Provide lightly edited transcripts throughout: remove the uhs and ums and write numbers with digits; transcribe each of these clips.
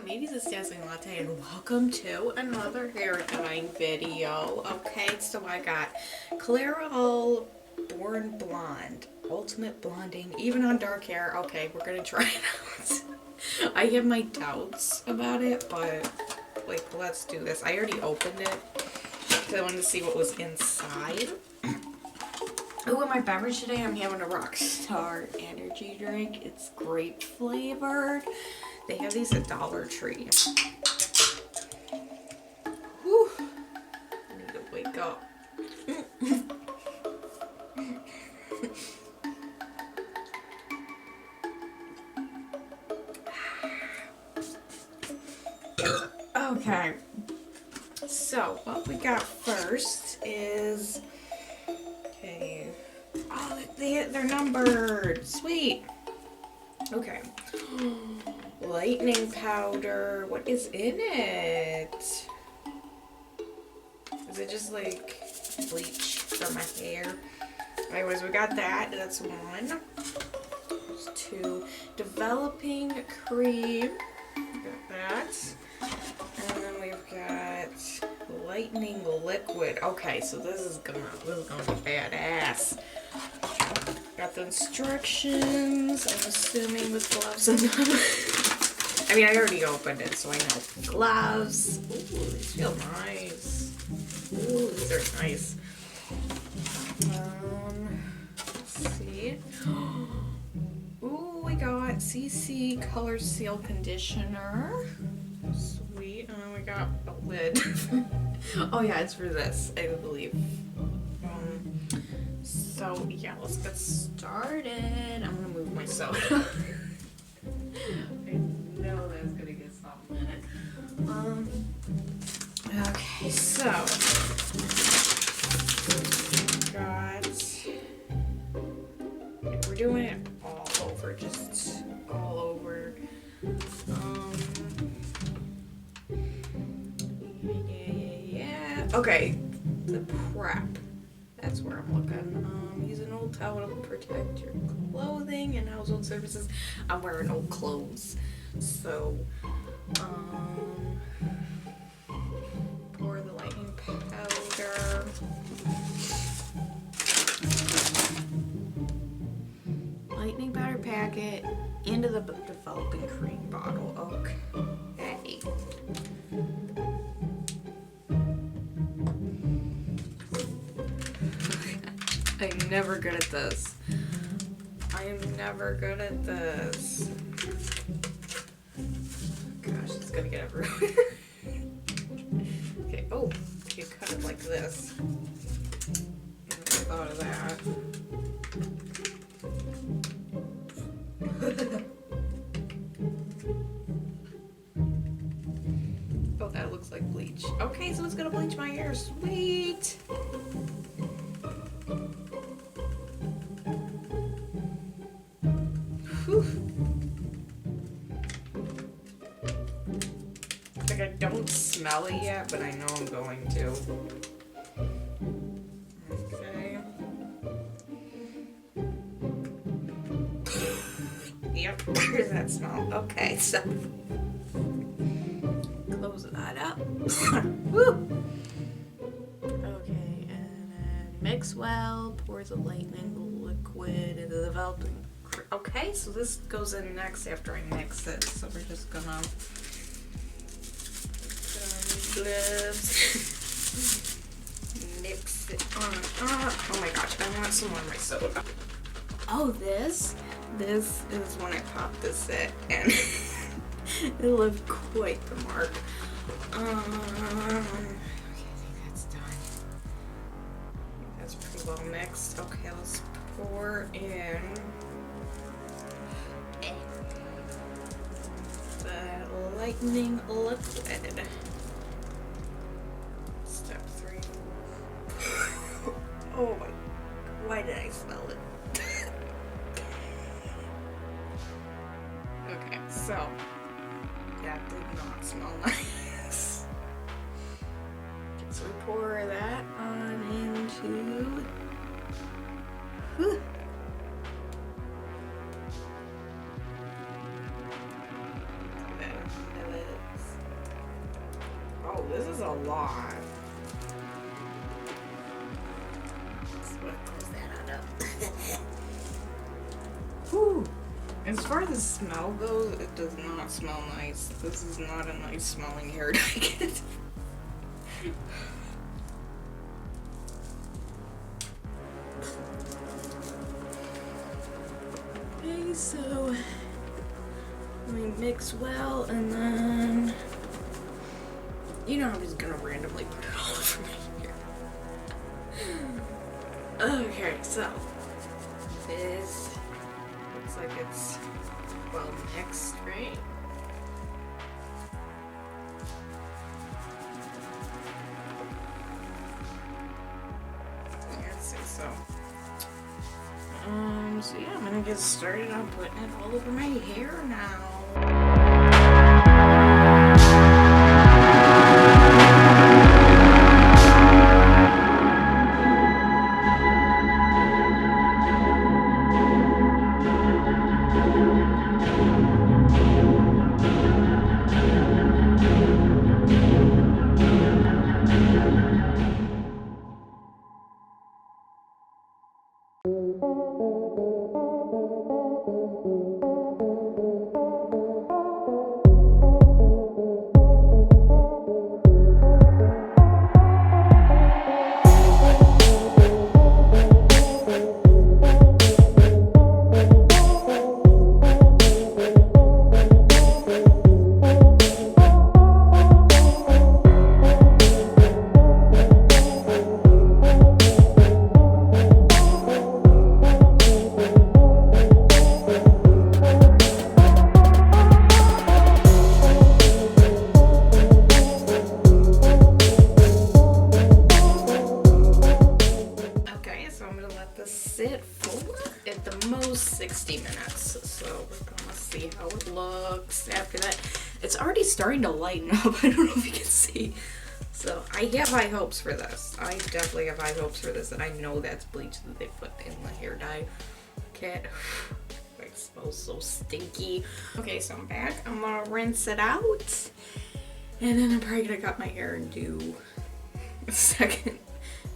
my ladies, it's Dazzlinglatte and welcome to another hair dyeing video. Okay, so I got Clairol Born Blonde, Ultimate Blonding, even on dark hair. Okay, we're gonna try it out. I have my doubts about it, but like, let's do this. I already opened it because I wanted to see what was inside. Oh, in my beverage today, I'm having a Rockstar energy drink. It's grape flavored. They have these at Dollar Tree. Whew. I need to wake up. Okay. So, what we got first is... Okay. Oh, they're numbered. Sweet. Okay. Lightening powder. What is in it? Is it just like bleach for my hair? Anyways, we got that. That's one. There's two. Developing cream. Got that. And then we've got lightening liquid. Okay, so this is gonna be badass. Got the instructions. I'm assuming with gloves on them. I mean, I already opened it, so I know. Gloves. Ooh, these feel nice. Ooh, these are nice. Let's see. Ooh, we got CC Color Seal Conditioner. Sweet. And then we got a lid. Oh yeah, it's for this, I believe. So yeah, let's get started. I'm gonna move my soda. I know that's gonna get something in it. Okay, so we're doing it all over, just all over. Yeah. Okay, the prep. That's where I'm looking. Use an old towel to protect your clothing and household services. I'm wearing old clothes. So, pour the lightening powder. Lightening powder packet into the developing cream bottle. Okay. I'm never good at this. I am never good at this. Gosh, it's gonna get everywhere. Okay, oh, you cut it like this. I never thought of that. Oh, that looks like bleach. Okay, so it's gonna bleach my hair. Sweet! Like, I don't smell it yet, but I know I'm going to. Okay. Yep, there's that smell. Okay, so close that up. Woo. Okay, and then mix well. Pour the lightening liquid into the developing. Okay, so this goes in next after I mix it. So we're just gonna gloves. Mix it on up. Oh my gosh, I want some more of my soda. Oh, this is when I popped this in, and it left quite the mark. Okay, I think that's done. I think that's pretty well mixed. Okay, let's pour in the lightening liquid. Step 3. Oh my, why did I smell it? Okay, so that did not smell nice. Okay, so we pour that on into Close that on up. Whew. As far as the smell goes, it does not smell nice. This is not a nice smelling hair dye kit. Okay, so let me mix well, and then I'm just gonna randomly put it all over my hair. Okay, so this looks like it's well mixed, right? I'd say so. So yeah, I'm gonna get started on putting it all over my hair now. Sit for at the most 60 minutes. So we're gonna see how it looks after that. It's already starting to lighten up. I don't know if you can see. So I have high hopes for this. I definitely have high hopes for this, and I know that's bleach that they put in the hair dye kit. It smells so stinky. Okay, so I'm back. I'm gonna rinse it out, and then I'm probably gonna cut my hair and do a second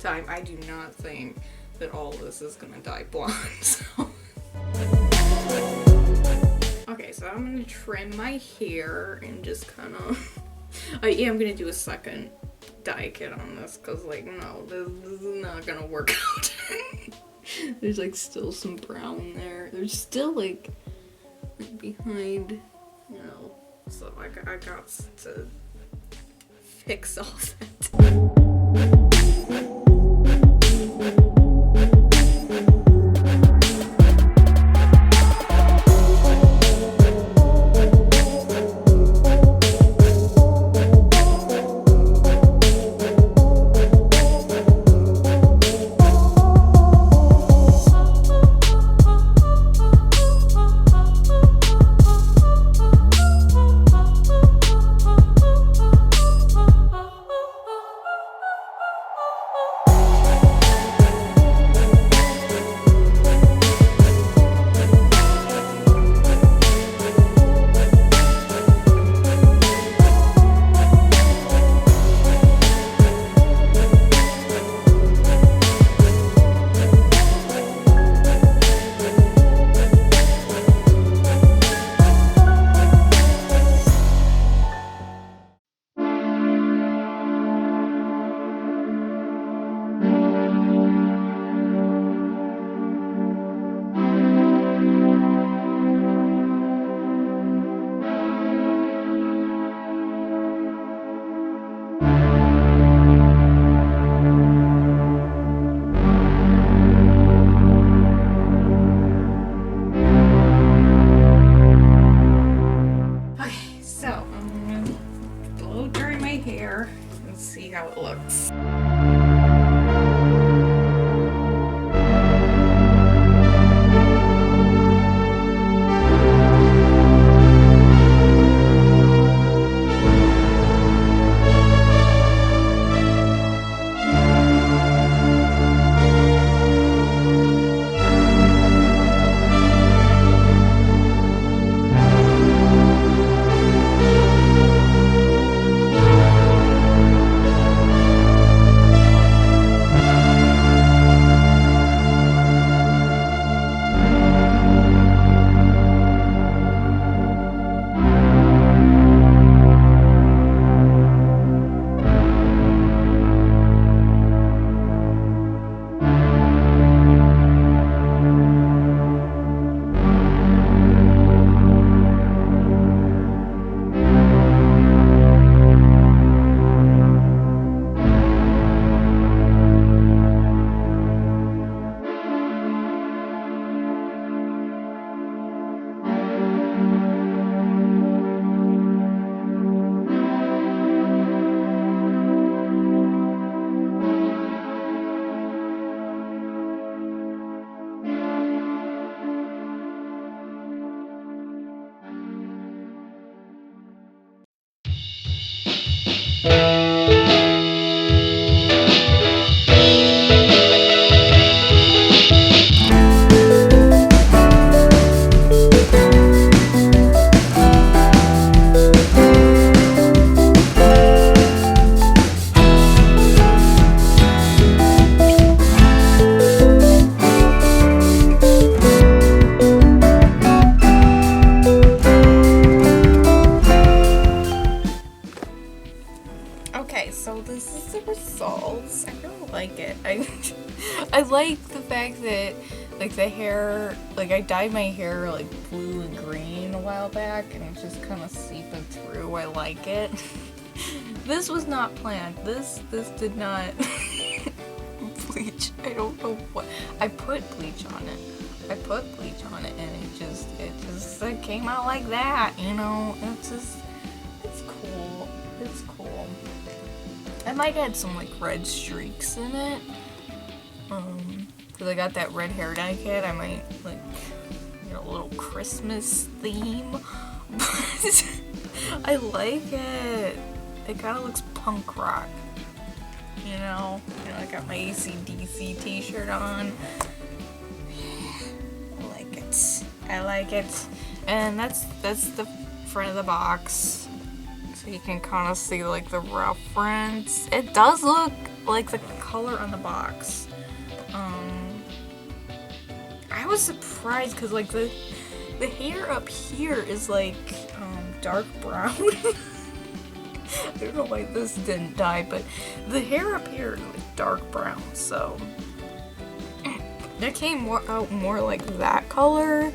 time. I do not think that all this is gonna dye blonde. So. Okay, so I'm gonna trim my hair and just kind of. Yeah, I'm gonna do a second dye kit on this because, like, no, this is not gonna work out. There's like still some brown there. There's still like behind, So I got to fix all that. the fact that, like, the hair, like, I dyed my hair, like, blue and green a while back, and it's just kind of seeping through. I like it. This was not planned. This did not bleach. I don't know what. I put bleach on it. And it came out like that, you know? It's cool. It's cool. I might add some, like, red streaks in it. Because I got that red hair dye kit. I might, like, get a little Christmas theme. But I like it. It kind of looks punk rock. You know, I got my AC/DC t-shirt on. I like it. And that's the front of the box. So you can kind of see, like, the reference. It does look like the color on the box. I was surprised because, like, the hair up here is, like, dark brown. I don't know why this didn't dye, but the hair up here is, like, dark brown, so it came out more like that color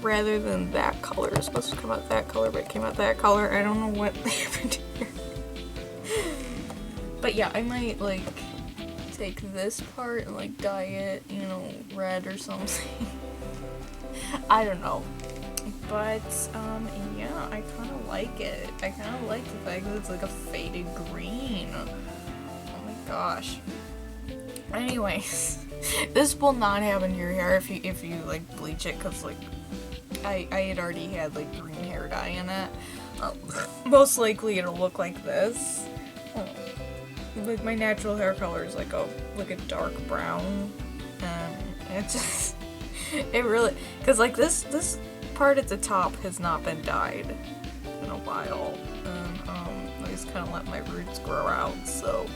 rather than that color. It's supposed to come out that color, but it came out that color. I don't know what happened here. But yeah, I might, like, take this part and, like, dye it, you know, red or something. I don't know. But, yeah, I kind of like it. I kind of like the fact that it's, like, a faded green. Oh my gosh. Anyways, this will not happen to your hair if you like, bleach it, because, like, I had already had, like, green hair dye in it. Most likely it'll look like this. Like, my natural hair color is, like, a dark brown. It just, it really, because, like, this part at the top has not been dyed in a while, and I just kind of let my roots grow out, so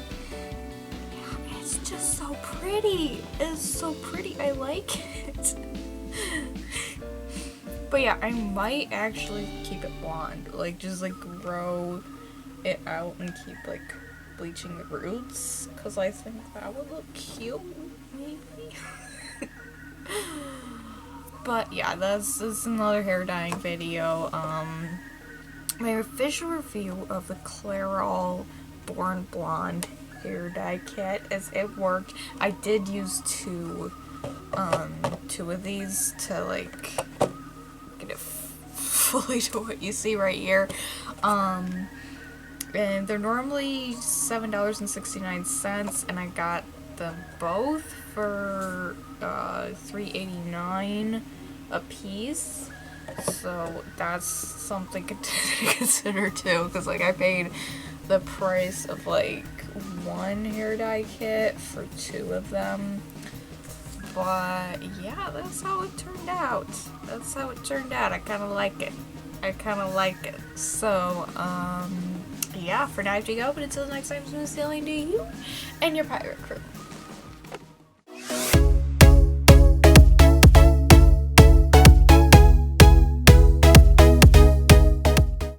it's just so pretty. It's so pretty. I like it. But yeah, I might actually keep it blonde, like, just, like, grow it out and keep, like, bleaching the roots, because I think that would look cute, maybe. But yeah, that's another hair dyeing video. My official review of the Clairol Born Blonde hair dye kit is it worked. I did use two of these to, like, get it fully to what you see right here. And they're normally $7.69, and I got them both for $3.89 a piece. So that's something to consider too, because, like, I paid the price of, like, one hair dye kit for two of them. But yeah, that's how it turned out. I kind of like it. So, yeah, for now I have to go, but until next time, I'm smooth sailing to you and your pirate crew.